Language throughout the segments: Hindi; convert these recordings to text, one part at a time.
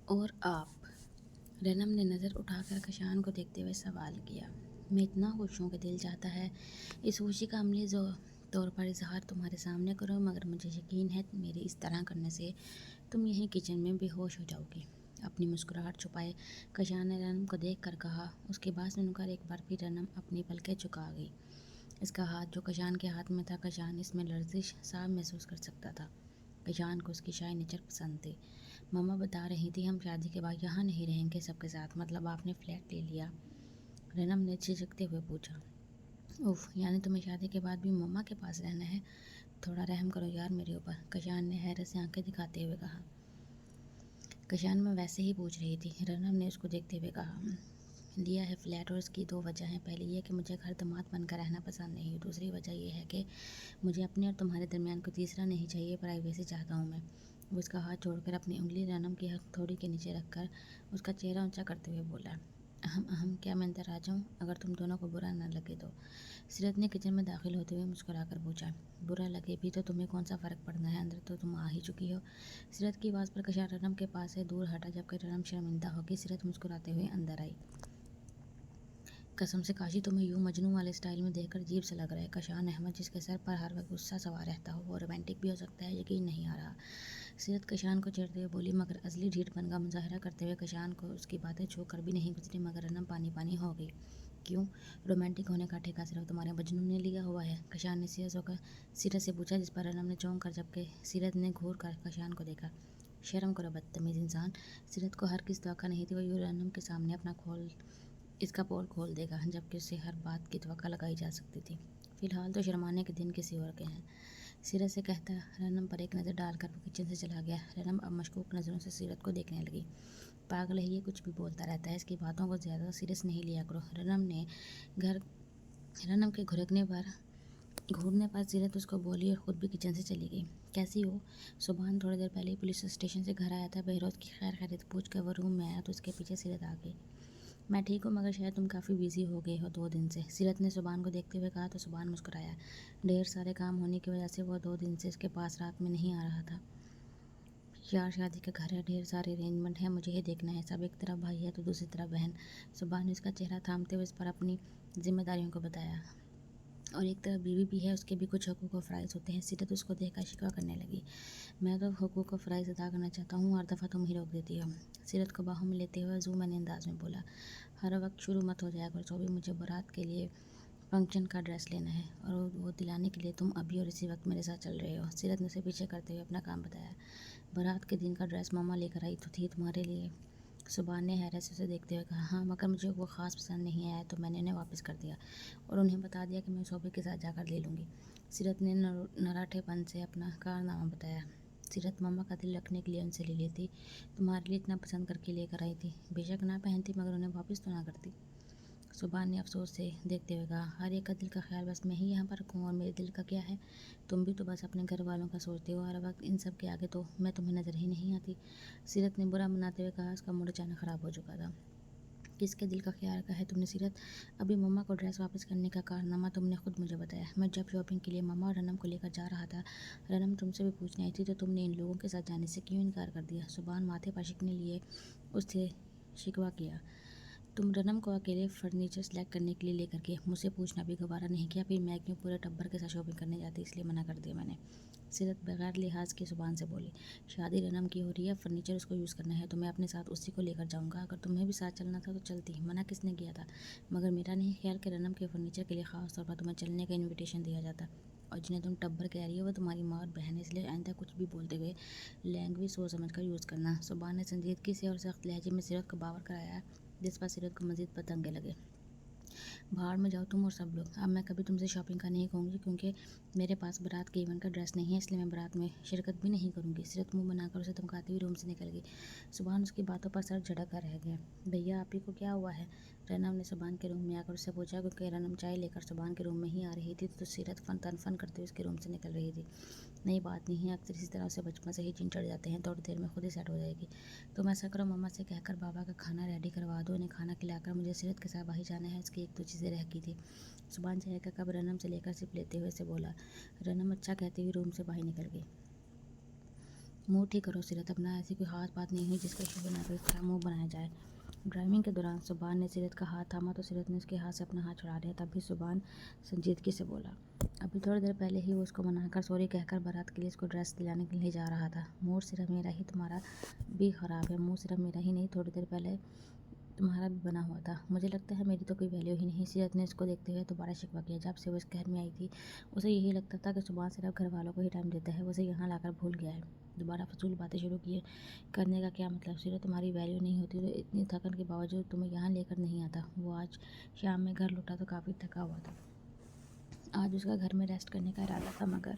और आप? रनम ने नज़र उठाकर कशान को देखते हुए सवाल किया। मैं इतना खुश हूँ कि दिल चाहता है इस खुशी का अमली तौर पर इजहार तुम्हारे सामने करो, मगर मुझे यकीन है मेरे इस तरह करने से तुम यहीं किचन में बेहोश हो जाओगी। अपनी मुस्कुराहट छुपाए कशान ने रनम को देख कर कहा। उसके बाद सुनकर एक बार फिर रनम अपनी पलकें झुका गई। इसका हाथ जो कशान के हाथ में था, कशान इसमें लर्जिश साफ महसूस कर सकता था। कशान को उसकी शाही नेचर पसंद थी। मम्मा बता रही थी हम शादी के बाद यहाँ नहीं रहेंगे सबके साथ, मतलब आपने फ्लैट ले लिया? रनम ने झिझकते हुए पूछा। उफ, यानी तुम्हें शादी के बाद भी मम्मा के पास रहना है? थोड़ा रहम करो यार मेरे ऊपर, कशान ने हैरत से आंखें दिखाते हुए कहा। कशान मैं वैसे ही पूछ रही थी, रनम ने उसको देखते हुए कहा। लिया है फ्लैट और इसकी दो वजह हैं। पहली ये कि मुझे घर दामाद बनकर रहना पसंद नहीं, दूसरी वजह यह है कि मुझे अपने और तुम्हारे दरमियान कोई तीसरा नहीं चाहिए, प्राइवेसी चाहता हूँ मैं। वो उसका हाथ छोड़कर अपनी उंगली रनम की हथौड़ी के नीचे रखकर उसका चेहरा ऊंचा करते हुए बोला। अहम अहम, क्या मैं अंदर आ जाऊँ? अगर तुम दोनों को बुरा न लगे तो। सीरत ने किचन में दाखिल होते हुए मुस्कुराकर पूछा। बुरा लगे भी तो तुम्हें कौन सा फ़र्क पड़ना है, अंदर तो तुम आ ही चुकी हो। सीरत की आवाज़ पर कशान रनम के पास से दूर हटा, जबकि रनम शर्मिंदा होगी सीरत मुस्कुराते हुए अंदर आई। कसम से काशी, तुम्हें यूं मजनू वाले स्टाइल में देखकर अजीब सा लग रहा है। कशान अहमद, जिसके सर पर हर वक्त गुस्सा सवार रहता हो, वो रोमांटिक भी हो सकता है, यकीन नहीं आ रहा। सीरत कशान को छेड़ते हुए बोली, मगर असली ढीठपन का मुजाहरा करते हुए कशान को उसकी बातें छू कर भी नहीं गुजरी, मगर रनम पानी पानी हो गई। क्यों? रोमांटिक होने का ठेका सिर्फ तुम्हारे मजनू ने लिया हुआ है? कशान ने सीरियस होकर सीरत से पूछा, जिस पर रनम ने चौंक कर, जबकि सीरत ने घूर कर कशान को देखा। शर्म करो बदतमीज इंसान। सीरत को हर किस तवक्का नहीं थी वो यूं रनम के सामने अपना इसका पोल खोल देगा, जबकि उससे हर बात की तवक्का लगाई जा सकती थी। फिलहाल तो शर्माने के दिन किसी और के हैं। सीरत से कहता रनम पर एक नज़र डालकर वो किचन से चला गया। रनम अब मशकूक नज़रों से सीरत को देखने लगी। पागल है ये, कुछ भी बोलता रहता है, इसकी बातों को ज़्यादा सीरियस नहीं लिया करो। घर रनम के घूरने पर सीरत उसको बोली और ख़ुद भी किचन से चली गई। कैसी हो? सुबहान थोड़ी देर पहले ही पुलिस स्टेशन से घर आया था। बहरोज की खैर खैरियत पूछ कर वो रूम में आया तो उसके पीछे सीरत आ गई। मैं ठीक हूँ, मगर शायद तुम काफ़ी बिजी हो गए हो 2 दिन से, सीरत ने सुबहान को देखते हुए कहा तो सुबहान मुस्कुराया। ढेर सारे काम होने की वजह से वो 2 दिन से उसके पास रात में नहीं आ रहा था। यार शादी का घर है, ढेर सारे अरेंजमेंट हैं, मुझे ही देखना है सब। एक तरफ भाई है तो दूसरी तरफ बहन। सुबहान ने उसका चेहरा थामते हुए इस पर अपनी जिम्मेदारियों को बताया। और एक तरफ बीवी भी है, उसके भी कुछ हकूक़ और फ़राइज़ होते हैं। सीरत उसको देखकर शिकवा करने लगी। मैं तो हकूक़ और फ़राइज़ अदा करना चाहता हूँ, हर दफ़ा तुम ही रोक देती हो। सीरत को बाहों में लेते हुए ज़ूमन अंदाज में बोला। हर वक्त शुरू मत हो जाया करो। तो भी मुझे बारात के लिए फंक्शन का ड्रेस लेना है, और वो दिलाने के लिए तुम अभी और इसी वक्त मेरे साथ चल रहे हो। सीरत ने उसे पीछे करते हुए अपना काम बताया। बारात के दिन का ड्रेस मम्मा लेकर आई तो थी तुम्हारे लिए। सुबहान ने हैरत से उसे देखते हुए कहा। हाँ, मगर मुझे वो ख़ास पसंद नहीं आया तो मैंने उन्हें वापस कर दिया और उन्हें बता दिया कि मैं शोभे के साथ जाकर ले लूँगी। सीरत ने नराठेपन से अपना कारनामा बताया। सीरत मम्मा का दिल रखने के लिए उनसे ले ली थी, तुम्हारे लिए इतना पसंद करके लेकर आई थी। बेशक ना पहनती, मगर उन्हें वापस तो ना करती। सुबहान ने अफसोस से देखते हुए कहा। हर एक का दिल का ख्याल बस मैं ही यहाँ पर रखूँ, और मेरे दिल का क्या है? तुम भी तो बस अपने घर वालों का सोचते हो, हर वक्त इन सब के आगे तो मैं तुम्हें नज़र ही नहीं आती। सीरत ने बुरा मनाते हुए कहा। उसका मूड अचानक ख़राब हो चुका था। किसके दिल का ख्याल रखा है तुमने सीरत? अभी मम्मा को ड्रेस वापस करने का कारनामा तुमने खुद मुझे बताया। मैं जब शॉपिंग के लिए मम्मा और रनम को लेकर जा रहा था, रनम तुमसे भी पूछने आई थी, तो तुमने इन लोगों के साथ जाने से क्यों इनकार कर दिया? सुबहान माथे पर शिकने लिए उससे शिकवा किया। तुम रनम को अकेले फर्नीचर सेलेक्ट करने के लिए लेकर के मुझसे पूछना भी गवारा नहीं किया, फिर मैं क्यों पूरे टब्बर के साथ शॉपिंग करने जाती, इसलिए मना कर दिया मैंने। सीरत बगैर लिहाज के जुबान से बोली। शादी रनम की हो रही है, फर्नीचर उसको यूज़ करना है तो मैं अपने साथ उसी को लेकर जाऊंगा। अगर तुम्हें भी साथ चलना था तो चलती, मना किसने किया था? मगर मेरा नहीं ख्याल कि रनम के फर्नीचर के लिए ख़ास तौर पर तुम्हें चलने का इन्विटेशन दिया जाता। और जिन्हें तुम टब्बर कह रही हो वो तुम्हारी माँ और बहन है, इसलिए आइंदा कुछ भी बोलते हुए लैंग्वेज सोच समझ कर यूज़ करना। सुबहान ने संजीदगी से और सख्त लहजे में सीरत को बावर कराया, जिस पर सीरत को मज़ीद पतंगे लगे। बाहर में जाओ तुम और सब लोग। अब मैं कभी तुमसे शॉपिंग का नहीं कहूँगी, क्योंकि मेरे पास बारात के इवेंट का ड्रेस नहीं है, इसलिए मैं बारात में शिरकत भी नहीं करूँगी। सीरत मुंह बनाकर उसे धमकाती हुई रूम से निकल गई। सुबहान उसकी बातों पर सर झटक कर रह गया। भैया आप ही को क्या हुआ है? रनम ने सुबहान के रूम में आकर उससे पूछा, क्योंकि रनम चाय लेकर सुबहान के रूम में ही आ रही थी तो सीरत फन करते हुए उसके रूम से निकल रही थी। नई बात नहीं है, अक्सर इसी तरह से बचपन से ही चिन चढ़ जाते हैं, थोड़ी देर में खुद ही सेट हो जाएगी। तुम ऐसा करो, मम्मा से कहकर बाबा का खाना रेडी करवा दो, उन्हें खाना खिलाकर मुझे सीरत के साथ बाहर जाना है, उसकी एक दो चीज़ें रह गई थी। सुबहान चाय का कप रनम से लेकर सिप लेते हुए से बोला। रनम अच्छा कहती हुई रूम से बाहर निकल गई। मुँह ठीक करो सीरत, अपना ऐसी कोई खास बात नहीं हुई जिसका शुभ ना इसका मुँह बनाया जाए। ड्राइविंग के दौरान सुबान ने सीरत का हाथ थामा तो सीरत ने उसके हाथ से अपना हाथ छुड़ा लिया। तब भी सुबान संजीदगी से बोला, अभी थोड़ी देर पहले ही वो उसको मनाकर सॉरी कहकर बारात के लिए उसको ड्रेस दिलाने के लिए जा रहा था। मूड सिर्फ मेरा ही तुम्हारा भी ख़राब है। मुँह सिर्फ मेरा ही नहीं, थोड़ी देर पहले तुम्हारा भी बना हुआ था। मुझे लगता है मेरी तो कोई वैल्यू ही नहीं। सीरत ने उसको देखते हुए दोबारा शिकवा किया। जब से वो इस घर में आई थी उसे यही लगता था कि सुबह सिर्फ घर वालों को ही टाइम देता है, उसे यहाँ लाकर भूल गया है। दोबारा फजूल बातें शुरू किए करने का क्या मतलब। सीरत, तुम्हारी वैल्यू नहीं होती तो इतनी थकन के बावजूद तुम्हें यहाँ लेकर नहीं आता। वो आज शाम में घर लौटा तो काफ़ी थका हुआ था। आज उसका घर में रेस्ट करने का इरादा था, मगर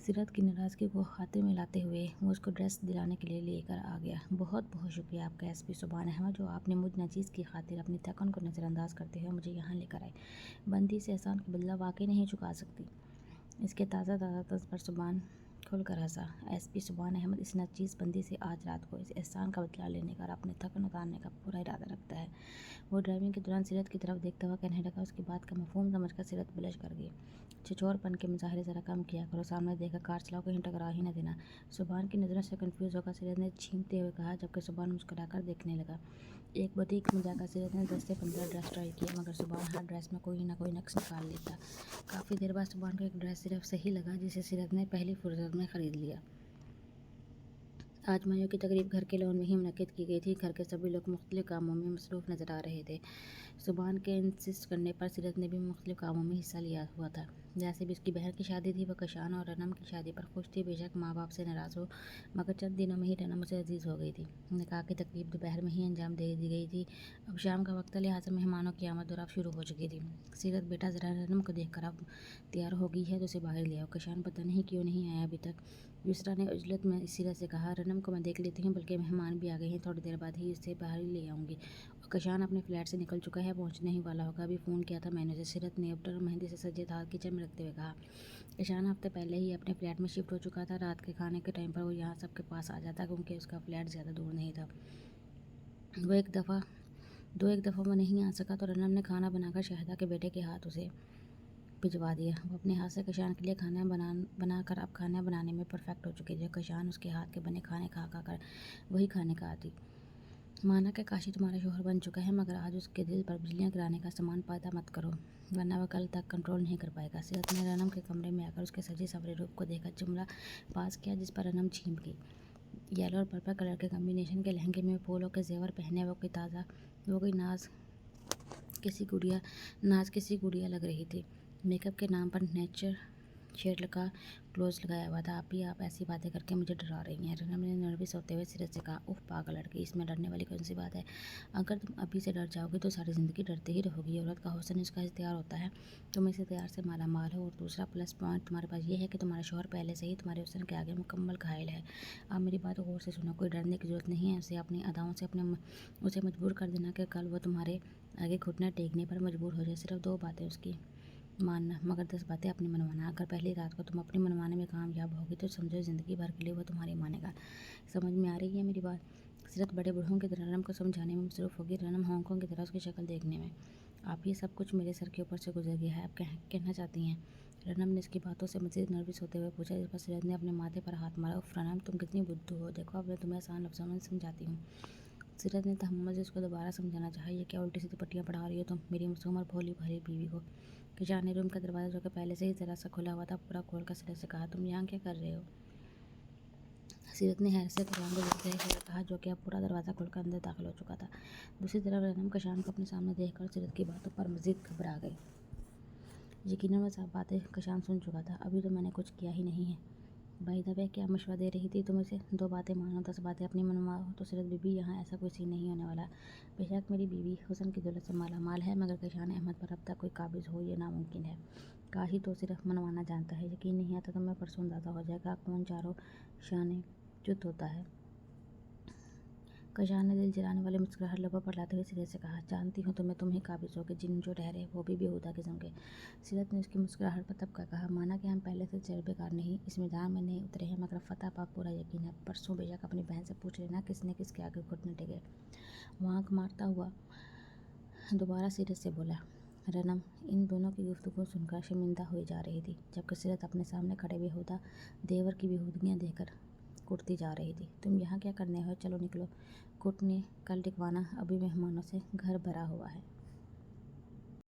सीरत की नाराज़गी को खाते में लाते हुए वो उसको ड्रेस दिलाने के लिए लेकर आ गया। बहुत बहुत शुक्रिया आपका एसपी सुबान अहमद, जो आपने मुझ नजीज़ की खातिर अपनी थकन को नज़रअंदाज करते हुए मुझे यहाँ लेकर आए। बंदी से एहसान का बदला वाकई नहीं चुका सकती। इसके ताज़ा ताज़ा तर्ज पर सुबान खुलकर हंसा। एसपी सुबान अहमद इस नचीज़ बंदी से आज रात को इस एहसान का बदला लेने का और अपने थकन उतारने का पूरा इरादा रखता है। वो ड्राइविंग के दौरान सीरत की तरफ देखता हुआ कहने लगा। उसकी बात का मफहूम समझकर सीरत ब्लश कर गई। छिछोरपन के मुजाहरे ज़रा कम किया करो, सामने देखकर कार चलाओ, कहीं टकरा ही न देना। सुबान की नज़रों से कंफ्यूज होकर सीरत ने छीनते हुए कहा, जबकि सुबान मुस्कुराकर देखने लगा। एक बुटीक में जाकर सीरत ने 10 से 15 ड्रेस ट्राई किया, मगर सुबान हर ड्रेस में कोई ना कोई नक्स निकाल लेता। काफ़ी देर बाद सुबान को एक ड्रेस सिर्फ सही लगा, जिसे सीरत ने पहली फुर्सत में ख़रीद लिया। आज मायों की तकरीब घर के लॉन में ही मुनक्किद की गई थी। घर के सभी लोग मुख्तलिफ कामों में मसरूफ़ नज़र आ रहे थे। सुबान के इंसिस्ट करने पर सीरत ने भी मुख्तलिफ कामों में हिस्सा लिया हुआ था। जैसे भी उसकी बहन की शादी थी, वह कशान और रनम की शादी पर खुश थी। बेशक माँ बाप से नाराज़ हो, मगर चंद दिनों में ही रनम उसे अजीज़ हो गई थी। निकाह की तकरीब दोपहर में ही अंजाम दे दी गई थी। अब शाम का वक्त था, लिहाजा मेहमानों की आमद और अब शुरू हो चुकी थी। सीरत, बेटा ज़रा रनम को देख कर अब तैयार हो गई है तो उसे बाहर ले आओ। कशान पता नहीं क्यों नहीं आया अभी तक। युसरा ने उजलत में सीरत से कहा, रनम को मैं देख लेती हूँ, बल्कि मेहमान भी आ गए हैं, थोड़ी देर बाद ही इसे बाहर ही ले आऊँगी। और कशान अपने फ्लैट से निकल चुका है, पहुँचने ही वाला होगा। अभी फ़ोन किया था मैंने उसे। सीरत ने अब्टर और मेहंदी से सजे थाल किचन में रखते हुए कहा। कशान हफ्ते पहले ही अपने फ्लैट में शिफ्ट हो चुका था। रात के खाने के टाइम पर वो यहाँ सबके पास आ जाता, क्योंकि उसका फ्लैट ज़्यादा दूर नहीं था। वो एक दफ़ा वो नहीं आ सका तो रनम ने खाना बनाकर शाहिदा के बेटे के हाथ उसे भिजवा दिया। वो अपने हाथ से कशान के लिए खाना बनाकर अब खाना बनाने में परफेक्ट हो चुकी थी। कशान उसके हाथ के बने खाने खा कर वही खाने का आती। माना कि काशी तुम्हारा शोहर बन चुका है, मगर आज उसके दिल पर बिजलियाँ गिराने का सामान पैदा मत करो, वरना वह कल तक कंट्रोल नहीं कर पाएगा। सीरत ने रनम के कमरे में आकर उसके सजे सवरे रूप को देखकर जुमला पास किया, जिस पर रनम झीम गई। येलो और पर्पल कलर के कम्बिनेशन के लहंगे में फूलों के जेवर पहने वो कोई नाज किसी गुड़िया लग रही थी। मेकअप के नाम पर नेचर शेड का क्लोज लगाया हुआ था। आप ऐसी बातें करके मुझे डरा रही हैं, रनम ने नर्वस होते हुए सीरत से कहा। उफ पागल लड़की, इसमें डरने वाली कौन सी बात है। अगर तुम अभी से डर जाओगे तो सारी ज़िंदगी डरते ही रहोगी। औरत का हुस्न इसका इख्तियार होता है, तुम इस इख्तियार से माला माल हो। और दूसरा प्लस पॉइंट तुम्हारे पास ये है कि तुम्हारा शौहर पहले से ही तुम्हारे हुस्न के आगे मुकम्मल घायल है। आप मेरी बात गौर से सुनो, कोई डरने की ज़रूरत नहीं है। उसे अपनी अदाओं से उसे मजबूर कर देना कि कल वो तुम्हारे आगे घुटना टेकने पर मजबूर हो जाए। सिर्फ 2 बातें उसकी मानना, मगर 10 बातें अपनी मनवाना। अगर पहली रात को तुम अपनी मनवाने में कामयाब होगी तो समझो ज़िंदगी भर के लिए वो तुम्हारी मानेगा। समझ में आ रही है मेरी बात। सीरत बड़े बूढ़ों की तरह रनम को समझाने में मसरूफ़ होगी, रनम हांगकांग की तरह उसकी शक्ल देखने में। आप ये सब कुछ मेरे सर के ऊपर से गुजर गया है, आप कहना चाहती हैं। रनम ने इसकी बातों से मज़ीद नर्वस होते हुए पूछा, जिस पर सीरत ने अपने माथे पर हाथ मारा। उफ रनम, तुम कितनी बुद्धू हो। देखो अब मैं तुम्हें आसान लफ्ज़ों में समझाती हूँ। सीरत ने तहम्मुल से उसको दोबारा समझाना चाहा। ये क्या उल्टी सीधी पट्टियाँ पढ़ा रही हो तुम मेरी मासूम और भोली भाली बीवी को। कशान ने रूम का दरवाज़ा, जो कि पहले से ही ज़रा सा खुला हुआ था, पूरा खोल कर सीरत से कहा, तुम यहाँ क्या कर रहे हो। सीरत ने हैरत से कशान को देखते हुए कहा, जो कि अब पूरा दरवाज़ा खोलकर अंदर दाखिल हो चुका था। दूसरी तरफ रनम कशान को अपने सामने देखकर सीरत की बातों पर मज़ीद घबरा गई। यकीनन वह सब बातें कशान सुन चुका था। अभी तो मैंने कुछ किया ही नहीं है। बाय द वे, क्या मशवरा दे रही थी तुम इसे। 2 बातें मानो, 10 बातें अपनी मनवाओ। तो सीरत बीबी, यहाँ ऐसा कोई सीन नहीं होने वाला। बेशक मेरी बीवी हुस्न की दौलत से माला माल है, मगर कशान अहमद पर अब तक कोई काबिज हो ये नामुमकिन है। काशी तो सिर्फ मनवाना जानता है। यकीन नहीं आता तो मैं परसों अंदाज़ा हो जाएगा कौन चारों शाने चुत होता है। कशान ने दिल जलाने वाली मुस्कुराहट लबों पर लाते हुए सीरत से कहा, जानती हूँ तुम्हें तुम ही काबिज हो, जिन जो ठहरे वो भी बेहुदा किस्म के। सीरत ने उसकी मुस्कुराहट पर तबका कहा, माना कि हम पहले से तजर्बेकार नहीं, इस मैदान में नहीं उतरे हैं, मगर फतह पर पूरा यकीन है। परसों बेशक अपनी बहन से पूछ लेना किसने किसके आगे घुटने टेके। वहाँ मारता हुआ दोबारा सीरत से बोला, रनम इन दोनों की गुफ्तगू सुनकर शर्मिंदा हुई जा रही थी, जबकि सीरत अपने सामने खड़े बेहुदा देवर की बेहूदगियाँ देखकर कुटती जा रही थी। तुम यहाँ क्या करने हो? चलो निकलो। कुट ने कल टिकवाना अभी मेहमानों से घर भरा हुआ है।